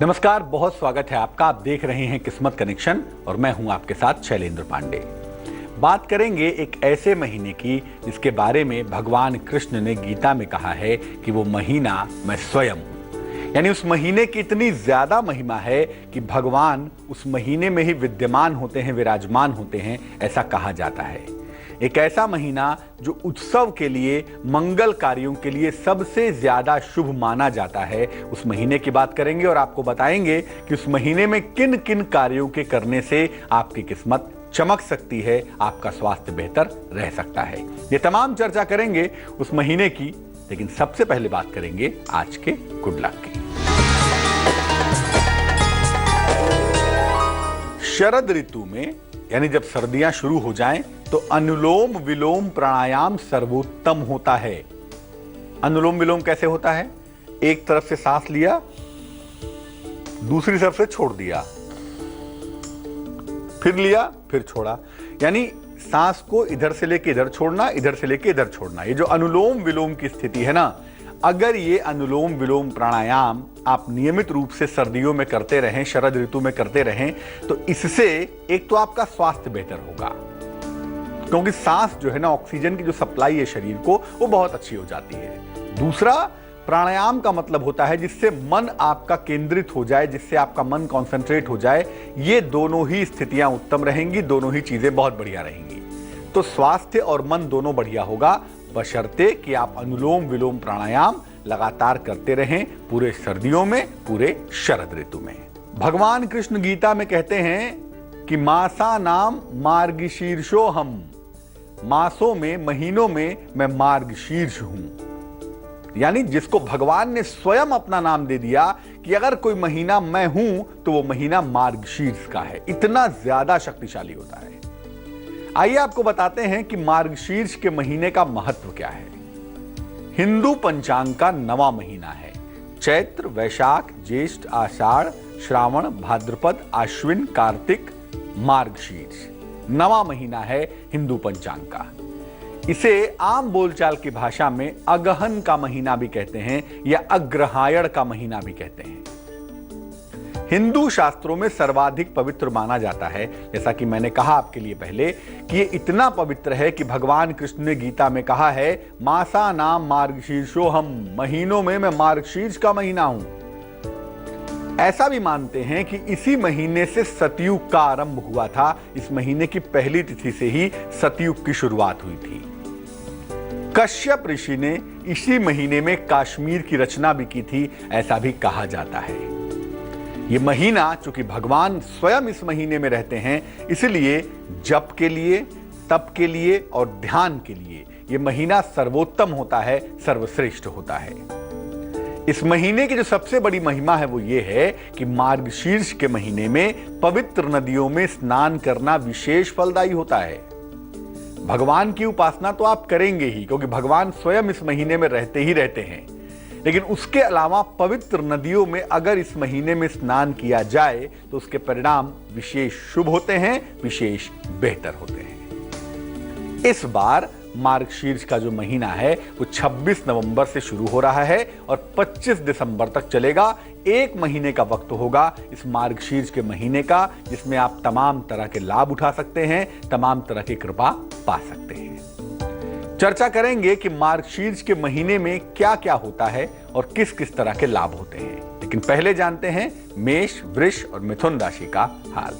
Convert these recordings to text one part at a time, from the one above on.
नमस्कार, बहुत स्वागत है आपका। आप देख रहे हैं किस्मत कनेक्शन और मैं हूं आपके साथ शैलेंद्र पांडे। बात करेंगे एक ऐसे महीने की जिसके बारे में भगवान कृष्ण ने गीता में कहा है कि वो महीना मैं स्वयं हूं। यानी उस महीने की इतनी ज्यादा महिमा है कि भगवान उस महीने में ही विद्यमान होते हैं, विराजमान होते हैं, ऐसा कहा जाता है। एक ऐसा महीना जो उत्सव के लिए, मंगल कार्यों के लिए सबसे ज्यादा शुभ माना जाता है, उस महीने की बात करेंगे और आपको बताएंगे कि उस महीने में किन किन कार्यों के करने से आपकी किस्मत चमक सकती है, आपका स्वास्थ्य बेहतर रह सकता है। ये तमाम चर्चा करेंगे उस महीने की, लेकिन सबसे पहले बात करेंगे आज के गुड लक की। शरद ऋतु में यानी जब सर्दियां शुरू हो जाएं तो अनुलोम विलोम प्राणायाम सर्वोत्तम होता है। अनुलोम विलोम कैसे होता है? एक तरफ से सांस लिया, दूसरी तरफ से छोड़ दिया, फिर लिया, फिर छोड़ा। यानी सांस को इधर से लेके इधर छोड़ना, इधर से लेके इधर छोड़ना। ये जो अनुलोम विलोम की स्थिति है ना, अगर ये अनुलोम विलोम प्राणायाम आप नियमित रूप से सर्दियों में करते रहें, शरद ऋतु में करते रहें, तो इससे एक तो आपका स्वास्थ्य बेहतर होगा, क्योंकि सांस जो है ना, ऑक्सीजन की जो सप्लाई है शरीर को, वो बहुत अच्छी हो जाती है। दूसरा, प्राणायाम का मतलब होता है जिससे मन आपका केंद्रित हो जाए, जिससे आपका मन कॉन्सेंट्रेट हो जाए। ये दोनों ही स्थितियां उत्तम रहेंगी, दोनों ही चीजें बहुत बढ़िया रहेंगी। तो स्वास्थ्य और मन दोनों बढ़िया होगा, बशर्ते कि आप अनुलोम विलोम प्राणायाम लगातार करते रहें पूरे सर्दियों में, पूरे शरद ऋतु में। भगवान कृष्ण गीता में कहते हैं कि मासा नाम मार्गशीर्षोहम, मासों में, महीनों में मैं मार्गशीर्ष हूं। यानी जिसको भगवान ने स्वयं अपना नाम दे दिया कि अगर कोई महीना मैं हूं तो वो महीना मार्गशीर्ष का है। इतना ज्यादा शक्तिशाली होता है। आइए आपको बताते हैं कि मार्गशीर्ष के महीने का महत्व क्या है। हिंदू पंचांग का 9वां महीना है। चैत्र, वैशाख, ज्येष्ठ, आषाढ़, श्रावण, भाद्रपद, आश्विन, कार्तिक, मार्गशीर्ष 9वां महीना है हिंदू पंचांग का। इसे आम बोलचाल की भाषा में अगहन का महीना भी कहते हैं या अग्रहायण का महीना भी कहते हैं। हिंदू शास्त्रों में सर्वाधिक पवित्र माना जाता है। जैसा कि मैंने कहा आपके लिए पहले कि ये इतना पवित्र है कि भगवान कृष्ण ने गीता में कहा है, मासा नाम मार्गशीर्षोहम, महीनों में मैं मार्गशीर्ष का महीना हूं। ऐसा भी मानते हैं कि इसी महीने से सतयुग का आरंभ हुआ था। इस महीने की पहली तिथि से ही सतयुग की शुरुआत हुई थी। कश्यप ऋषि ने इसी महीने में कश्मीर की रचना भी की थी, ऐसा भी कहा जाता है। ये महीना, चूंकि भगवान स्वयं इस महीने में रहते हैं, इसलिए जप के लिए, तप के लिए और ध्यान के लिए ये महीना सर्वोत्तम होता है, सर्वश्रेष्ठ होता है। इस महीने की जो सबसे बड़ी महिमा है वो ये है कि मार्गशीर्ष के महीने में पवित्र नदियों में स्नान करना विशेष फलदायी होता है। भगवान की उपासना तो आप करेंगे ही, क्योंकि भगवान स्वयं इस महीने में रहते ही रहते हैं, लेकिन उसके अलावा पवित्र नदियों में अगर इस महीने में स्नान किया जाए तो उसके परिणाम विशेष शुभ होते हैं, विशेष बेहतर होते हैं। इस बार मार्गशीर्ष का जो महीना है वो 26 नवंबर से शुरू हो रहा है और 25 दिसंबर तक चलेगा। एक महीने का वक्त होगा इस मार्गशीर्ष के महीने का, जिसमें आप तमाम तरह के लाभ उठा सकते हैं, तमाम तरह की कृपा पा सकते हैं। चर्चा करेंगे कि मार्गशीर्ष के महीने में क्या क्या होता है और किस किस तरह के लाभ होते हैं, लेकिन पहले जानते हैं मेष, वृष और मिथुन राशि का हाल।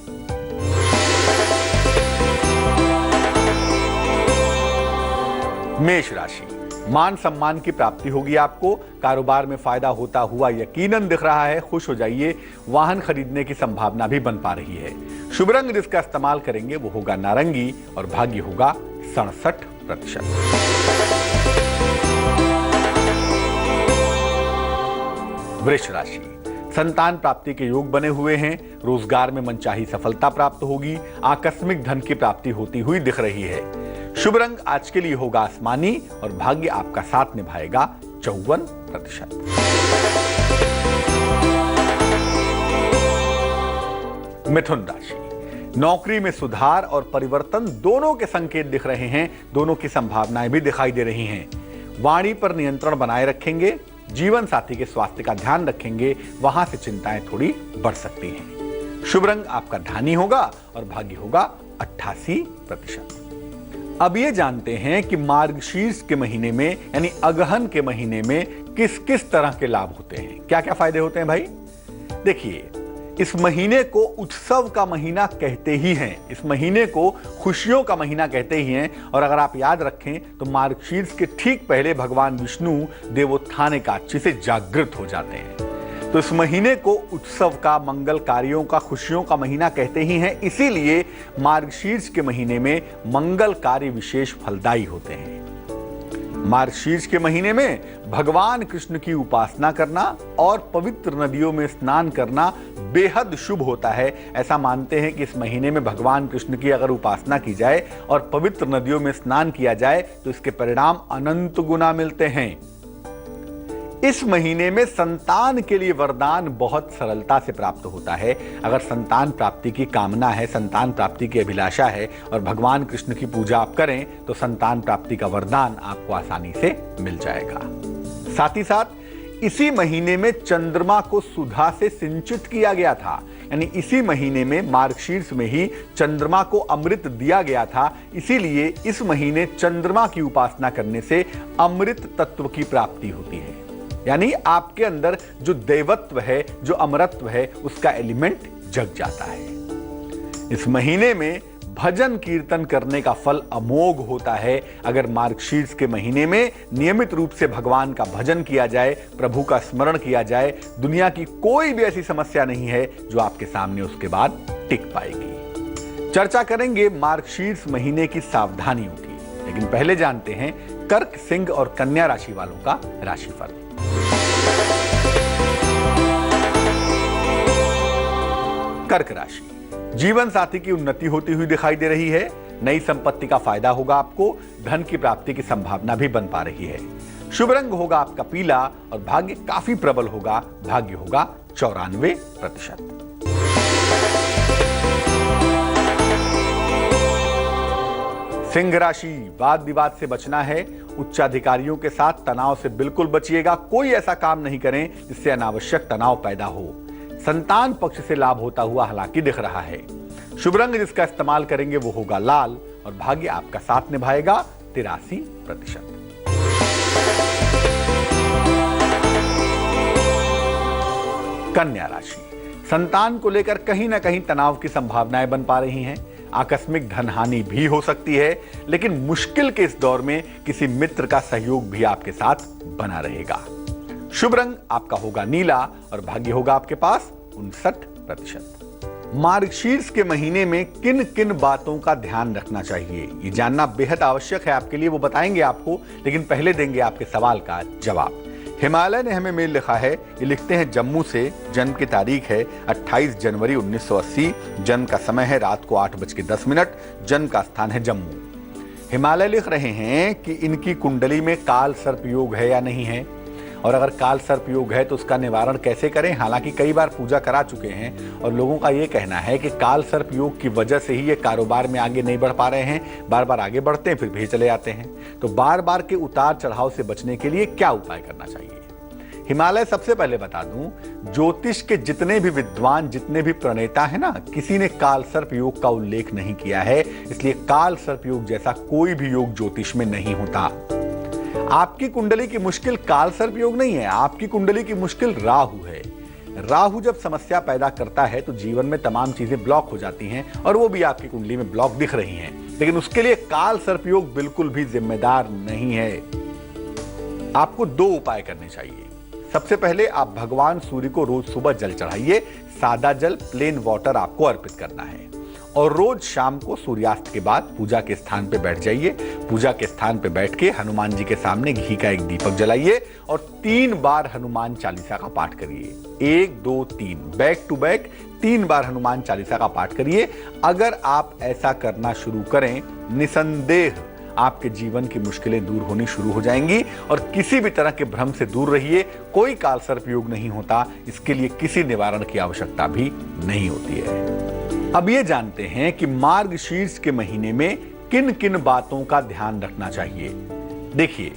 मेष राशि, मान सम्मान की प्राप्ति होगी आपको। कारोबार में फायदा होता हुआ यकीनन दिख रहा है, खुश हो जाइए। वाहन खरीदने की संभावना भी बन पा रही है। शुभ रंग जिसका इस्तेमाल करेंगे वो होगा नारंगी और भाग्य होगा 67%। वृष राशि, संतान प्राप्ति के योग बने हुए हैं। रोजगार में मनचाही सफलता प्राप्त होगी। आकस्मिक धन की प्राप्ति होती हुई दिख रही है। शुभ रंग आज के लिए होगा आसमानी और भाग्य आपका साथ निभाएगा 54%। मिथुन राशि, नौकरी में सुधार और परिवर्तन दोनों के संकेत दिख रहे हैं। दोनों की संभावनाएं भी दिखाई दे रही हैं। वाणी पर नियंत्रण बनाए रखेंगे। जीवन साथी के स्वास्थ्य का ध्यान रखेंगे, वहां से चिंताएं थोड़ी बढ़ सकती हैं। शुभ रंग आपका धानी होगा और भाग्य होगा 88%। अब ये जानते हैं कि मार्गशीर्ष के महीने में यानी अगहन के महीने में किस किस तरह के लाभ होते हैं, क्या क्या फायदे होते हैं भाई। देखिए, इस महीने को उत्सव का महीना कहते ही हैं, इस महीने को खुशियों का महीना कहते ही हैं। और अगर आप याद रखें तो मार्गशीर्ष के ठीक पहले भगवान विष्णु देवोत्थान एकादशी से जागृत हो जाते हैं। तो इस महीने को उत्सव का, मंगल कार्यों का, खुशियों का महीना कहते ही हैं। इसीलिए मार्गशीर्ष के महीने में मंगल कार्य विशेष फलदायी होते हैं। मार्गशीर्ष के महीने में भगवान कृष्ण की उपासना करना और पवित्र नदियों में स्नान करना बेहद शुभ होता है। ऐसा मानते हैं कि इस महीने में भगवान कृष्ण की अगर उपासना की जाए और पवित्र नदियों में स्नान किया जाए तो इसके परिणाम अनंत गुना मिलते हैं। इस महीने में संतान के लिए वरदान बहुत सरलता से प्राप्त होता है। अगर संतान प्राप्ति की कामना है, संतान प्राप्ति की अभिलाषा है और भगवान कृष्ण की पूजा आप करें तो संतान प्राप्ति का वरदान आपको आसानी से मिल जाएगा। साथ ही साथ इसी महीने में चंद्रमा को सुधा से सिंचित किया गया था, यानी इसी महीने में मार्गशीर्ष में ही चंद्रमा को अमृत दिया गया था। इसीलिए इस महीने चंद्रमा की उपासना करने से अमृत तत्व की प्राप्ति होती है, यानी आपके अंदर जो देवत्व है, जो अमरत्व है, उसका एलिमेंट जग जाता है। इस महीने में भजन कीर्तन करने का फल अमोघ होता है। अगर मार्गशीर्ष के महीने में नियमित रूप से भगवान का भजन किया जाए, प्रभु का स्मरण किया जाए, दुनिया की कोई भी ऐसी समस्या नहीं है जो आपके सामने उसके बाद टिक पाएगी। चर्चा करेंगे मार्गशीर्ष महीने की सावधानियों की, लेकिन पहले जानते हैं कर्क, सिंह और कन्या राशि वालों का राशिफल। कर्क राशि, जीवन साथी की उन्नति होती हुई दिखाई दे रही है। नई संपत्ति का फायदा होगा आपको, धन की प्राप्ति की संभावना भी बन पा रही है। शुभ रंग होगा आपका पीला और भाग्य काफी प्रबल होगा, भाग्य होगा 94%। सिंह राशि, वाद विवाद से बचना है। उच्चाधिकारियों के साथ तनाव से बिल्कुल बचिएगा। कोई ऐसा काम नहीं करें जिससे अनावश्यक तनाव पैदा हो। संतान पक्ष से लाभ होता हुआ हालांकि दिख रहा है। शुभ रंग जिसका इस्तेमाल करेंगे वो होगा लाल और भाग्य आपका साथ निभाएगा 83%। कन्या राशि, संतान को लेकर कहीं ना कहीं तनाव की संभावनाएं बन पा रही हैं। आकस्मिक धन हानि भी हो सकती है, लेकिन मुश्किल के इस दौर में किसी मित्र का सहयोग भी आपके साथ बना रहेगा। शुभ रंग आपका होगा नीला और भाग्य होगा आपके पास 59%। मार्गशीर्ष के महीने में किन किन बातों का ध्यान रखना चाहिए, ये जानना बेहद आवश्यक है आपके लिए, वो बताएंगे आपको, लेकिन पहले देंगे आपके सवाल का जवाब। हिमालय ने हमें मेल लिखा है, ये लिखते हैं जम्मू से, जन्म की तारीख है 28 जनवरी 1980, जन्म का समय है रात को 8:10, जन्म का स्थान है जम्मू। हिमालय लिख रहे हैं कि इनकी कुंडली में काल सर्प योग है या नहीं है, और अगर काल सर्प योग है तो उसका निवारण कैसे करें। हालांकि कई बार पूजा करा चुके हैं और लोगों का ये कहना है कि काल सर्प योग की वजह से ही ये कारोबार में आगे नहीं बढ़ पा रहे हैं, बार बार आगे बढ़ते हैं फिर भी चले जाते हैं। तो बार बार के उतार चढ़ाव से बचने के लिए क्या उपाय करना चाहिए। हिमालय, सबसे पहले बता दूं, ज्योतिष के जितने भी विद्वान, जितने भी प्रणेता है ना, किसी ने काल सर्प योग का उल्लेख नहीं किया है। इसलिए काल सर्प योग जैसा कोई भी योग ज्योतिष में नहीं होता। आपकी कुंडली की मुश्किल काल सर्प योग नहीं है, आपकी कुंडली की मुश्किल राहु है। राहु जब समस्या पैदा करता है तो जीवन में तमाम चीजें ब्लॉक हो जाती हैं, और वो भी आपकी कुंडली में ब्लॉक दिख रही हैं। लेकिन उसके लिए काल सर्प योग बिल्कुल भी जिम्मेदार नहीं है। आपको 2 उपाय करने चाहिए। सबसे पहले आप भगवान सूर्य को रोज सुबह जल चढ़ाइए। सादा जल, प्लेन वाटर आपको अर्पित करना है, और रोज शाम को सूर्यास्त के बाद पूजा के स्थान पे बैठ जाइए। पूजा के स्थान पे बैठ के हनुमान जी के सामने घी का एक दीपक जलाइए और 3 बार हनुमान चालीसा का पाठ करिए। 1 2 3 बैक टू बैक 3 बार हनुमान चालीसा का पाठ करिए। अगर आप ऐसा करना शुरू करें, निसंदेह आपके जीवन की मुश्किलें दूर होनी शुरू हो जाएंगी, और किसी भी तरह के भ्रम से दूर रहिए। कोई काल सर्प योग नहीं होता, इसके लिए किसी निवारण की आवश्यकता भी नहीं होती है। अब ये जानते हैं कि मार्गशीर्ष के महीने में किन किन बातों का ध्यान रखना चाहिए। देखिए,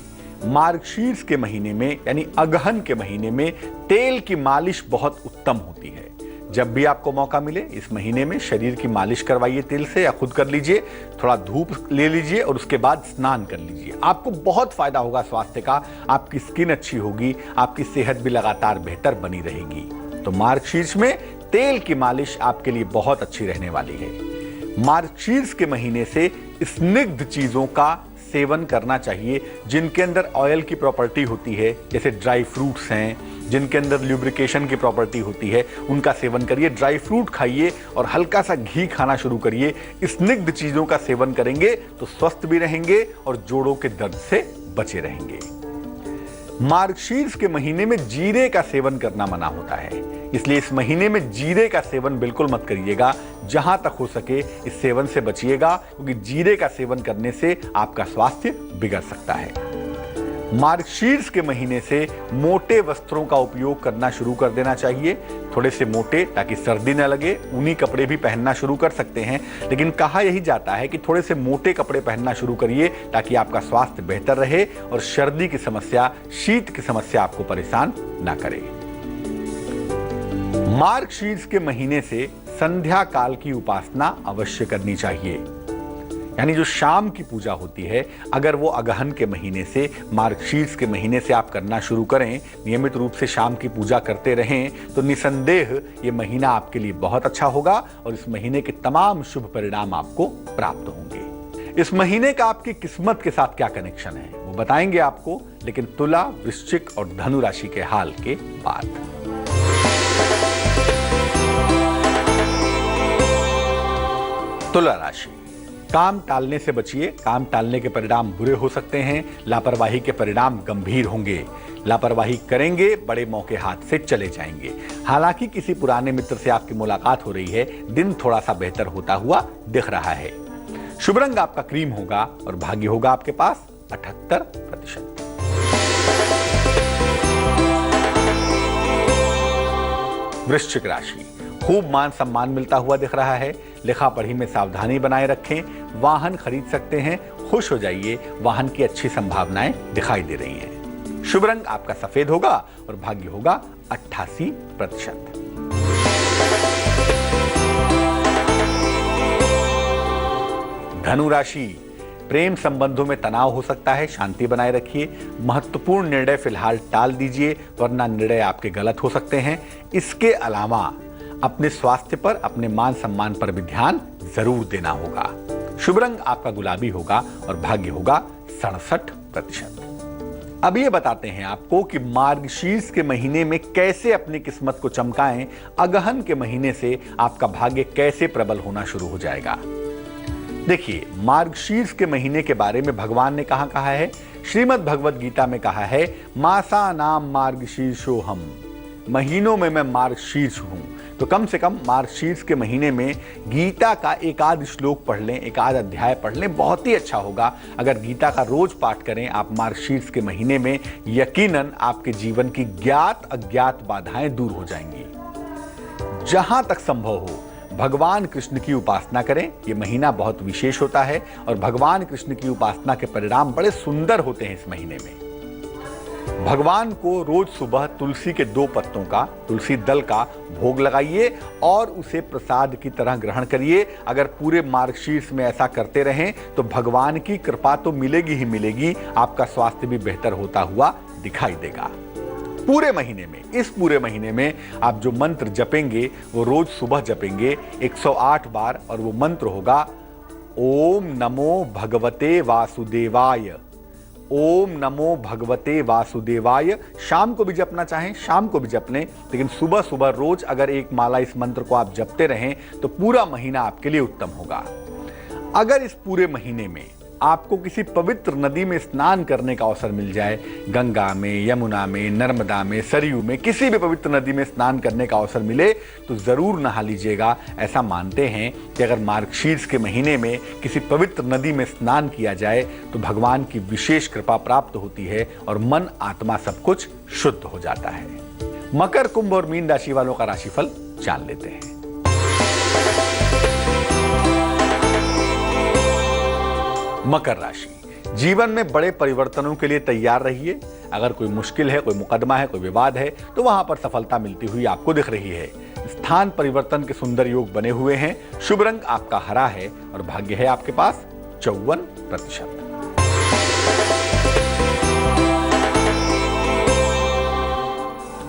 मार्गशीर्ष के महीने में यानी अगहन के महीने में तेल की मालिश बहुत उत्तम होती है। जब भी आपको मौका मिले इस महीने में शरीर की मालिश करवाइए तेल से, या खुद कर लीजिए, थोड़ा धूप ले लीजिए और उसके बाद स्नान कर लीजिए। आपको बहुत फायदा होगा स्वास्थ्य का, आपकी स्किन अच्छी होगी, आपकी सेहत भी लगातार बेहतर बनी रहेगी। तो मार्गशीर्ष में तेल की मालिश आपके लिए बहुत अच्छी रहने वाली है। मार्गशीर्ष के महीने से स्निग्ध चीजों का सेवन करना चाहिए, जिनके अंदर ऑयल की प्रॉपर्टी होती है, जैसे ड्राई फ्रूट्स हैं, जिनके अंदर ल्यूब्रिकेशन की प्रॉपर्टी होती है, उनका सेवन करिए। ड्राई फ्रूट खाइए और हल्का सा घी खाना शुरू करिए। स्निग्ध चीजों का सेवन करेंगे तो स्वस्थ भी रहेंगे और जोड़ों के दर्द से बचे रहेंगे। मार्गशीर्ष के महीने में जीरे का सेवन करना मना होता है, इसलिए इस महीने में जीरे का सेवन बिल्कुल मत करिएगा। जहां तक हो सके इस सेवन से बचिएगा, क्योंकि जीरे का सेवन करने से आपका स्वास्थ्य बिगड़ सकता है। मार्गशीर्ष के महीने से मोटे वस्त्रों का उपयोग करना शुरू कर देना चाहिए, थोड़े से मोटे, ताकि सर्दी न लगे। ऊनी कपड़े भी पहनना शुरू कर सकते हैं, लेकिन कहा यही जाता है कि थोड़े से मोटे कपड़े पहनना शुरू करिए, ताकि आपका स्वास्थ्य बेहतर रहे और सर्दी की समस्या, शीत की समस्या आपको परेशान ना करे। मार्गशीर्ष के महीने से संध्या काल की उपासना अवश्य करनी चाहिए, यानी जो शाम की पूजा होती है, अगर वो अगहन के महीने से, मार्गशीर्ष के महीने से आप करना शुरू करें, नियमित रूप से शाम की पूजा करते रहें, तो निसंदेह ये महीना आपके लिए बहुत अच्छा होगा और इस महीने के तमाम शुभ परिणाम आपको प्राप्त होंगे। इस महीने का आपकी किस्मत के साथ क्या कनेक्शन है वो बताएंगे आपको, लेकिन तुला, वृश्चिक और धनु राशि के हाल के बाद। तुला राशि, काम टालने से बचिए। काम टालने के परिणाम बुरे हो सकते हैं। लापरवाही के परिणाम गंभीर होंगे। लापरवाही करेंगे, बड़े मौके हाथ से चले जाएंगे। हालांकि किसी पुराने मित्र से आपकी मुलाकात हो रही है, दिन थोड़ा सा बेहतर होता हुआ दिख रहा है। शुभ रंग आपका क्रीम होगा और भाग्य होगा आपके पास 78%। वृश्चिक राशि, खूब मान सम्मान मिलता हुआ दिख रहा है। लिखा पढ़ी में सावधानी बनाए रखें। वाहन खरीद सकते हैं, खुश हो जाइए, वाहन की अच्छी संभावनाएं दिखाई दे रही हैं। शुभ रंग आपका सफेद होगा और भाग्य होगा 88%। धनु राशि, प्रेम संबंधों में तनाव हो सकता है, शांति बनाए रखिए। महत्वपूर्ण निर्णय फिलहाल टाल दीजिए, वरना निर्णय आपके गलत हो सकते हैं। इसके अलावा अपने स्वास्थ्य पर, अपने मान सम्मान पर भी ध्यान जरूर देना होगा। शुभ रंग आपका गुलाबी होगा और भाग्य होगा 67%। अब ये बताते हैं आपको कि मार्गशीर्ष के महीने में कैसे अपनी किस्मत को चमकाएं। अगहन के महीने से आपका भाग्य कैसे प्रबल होना शुरू हो जाएगा। देखिए, मार्गशीर्ष के महीने के बारे में भगवान ने कहा है, श्रीमद् भगवद गीता में कहा है, मासा नाम मार्गशीर्षोहम, महीनों में मैं मार्गशीर्ष हूं। तो कम से कम मार्गशीर्ष के महीने में गीता का एक आध श्लोक पढ़ लें, एक आध अध्याय पढ़ लें, बहुत ही अच्छा होगा। अगर गीता का रोज पाठ करें आप मार्गशीर्ष के महीने में, यकीनन आपके जीवन की ज्ञात अज्ञात बाधाएं दूर हो जाएंगी। जहां तक संभव हो भगवान कृष्ण की उपासना करें। ये महीना बहुत विशेष होता है और भगवान कृष्ण की उपासना के परिणाम बड़े सुंदर होते हैं इस महीने में। भगवान को रोज सुबह तुलसी के 2 पत्तों का, तुलसी दल का भोग लगाइए और उसे प्रसाद की तरह ग्रहण करिए। अगर पूरे मार्गशीर्ष में ऐसा करते रहें तो भगवान की कृपा तो मिलेगी ही मिलेगी, आपका स्वास्थ्य भी बेहतर होता हुआ दिखाई देगा। पूरे महीने में, इस पूरे महीने में आप जो मंत्र जपेंगे वो रोज सुबह जपेंगे 108 बार, और वो मंत्र होगा ओम नमो भगवते वासुदेवाय। ओम नमो भगवते वासुदेवाय। शाम को भी जपना चाहें शाम को भी जप लें, लेकिन सुबह सुबह रोज अगर एक माला इस मंत्र को आप जपते रहें तो पूरा महीना आपके लिए उत्तम होगा। अगर इस पूरे महीने में आपको किसी पवित्र नदी में स्नान करने का अवसर मिल जाए, गंगा में, यमुना में, नर्मदा में, सरयू में, किसी भी पवित्र नदी में स्नान करने का अवसर मिले तो जरूर नहा लीजिएगा। ऐसा मानते हैं कि अगर मार्गशीर्ष के महीने में किसी पवित्र नदी में स्नान किया जाए तो भगवान की विशेष कृपा प्राप्त होती है और मन, आत्मा सब कुछ शुद्ध हो जाता है। मकर, कुंभ और मीन राशि वालों का राशिफल जान लेते हैं। मकर राशि, जीवन में बड़े परिवर्तनों के लिए तैयार रहिए। अगर कोई मुश्किल है, कोई मुकदमा है, कोई विवाद है, तो वहां पर सफलता मिलती हुई आपको दिख रही है। स्थान परिवर्तन के सुंदर योग बने हुए हैं। शुभ रंग आपका हरा है और भाग्य है आपके पास 54%।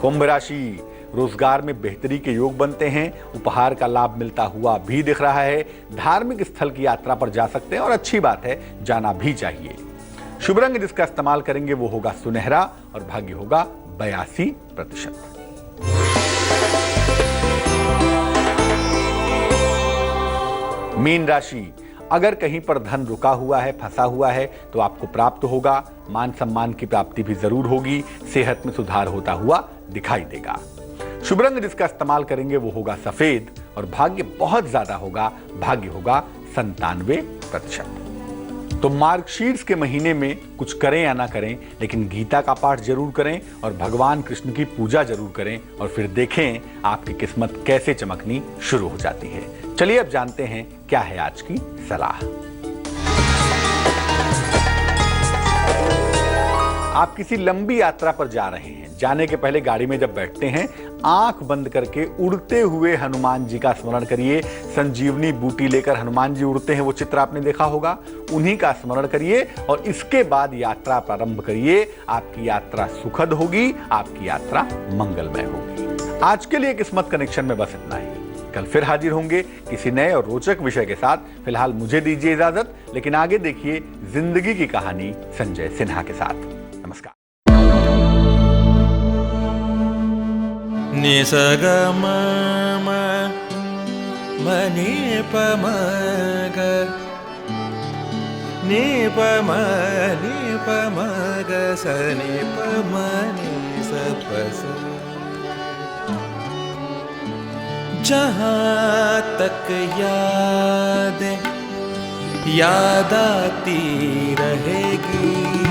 कुंभ राशि, रोजगार में बेहतरी के योग बनते हैं। उपहार का लाभ मिलता हुआ भी दिख रहा है। धार्मिक स्थल की यात्रा पर जा सकते हैं और अच्छी बात है, जाना भी चाहिए। शुभ रंग जिसका इस्तेमाल करेंगे वो होगा सुनहरा और भाग्य होगा 82%। मीन राशि, अगर कहीं पर धन रुका हुआ है, फंसा हुआ है, तो आपको प्राप्त होगा। मान सम्मान की प्राप्ति भी जरूर होगी। सेहत में सुधार होता हुआ दिखाई देगा। शुभ रंग जिसका इस्तेमाल करेंगे वो होगा सफेद और भाग्य बहुत ज्यादा होगा, भाग्य होगा 97%। तो मार्गशीर्ष के महीने में कुछ करें या ना करें, लेकिन गीता का पाठ जरूर करें और भगवान कृष्ण की पूजा जरूर करें और फिर देखें आपकी किस्मत कैसे चमकनी शुरू हो जाती है। चलिए अब जानते हैं क्या है आज की सलाह। आप किसी लंबी यात्रा पर जा रहे हैं। जाने के पहले गाड़ी में जब बैठते हैं, आंख बंद करके उड़ते हुए हनुमान जी का स्मरण करिए। संजीवनी बूटी लेकर हनुमान जी उड़ते हैं, वो चित्र आपने देखा होगा। उन्हीं का स्मरण करिए और इसके बाद यात्रा प्रारंभ करिए। आपकी यात्रा सुखद होगी, आपकी यात्रा मंगलमय होगी। आज के लिए किस्मत कनेक्शन में बस इतना ही। कल फिर हाजिर होंगे किसी नए और रोचक विषय के साथ। फिलहाल मुझे दीजिए इजाजत, लेकिन आगे देखिए जिंदगी की कहानी संजय सिन्हा के साथ। नमस्कार। नि स ग म म म नि प म ग नि प म ग स नि प म नि स प स। जहाँ तक याद आती रहेगी।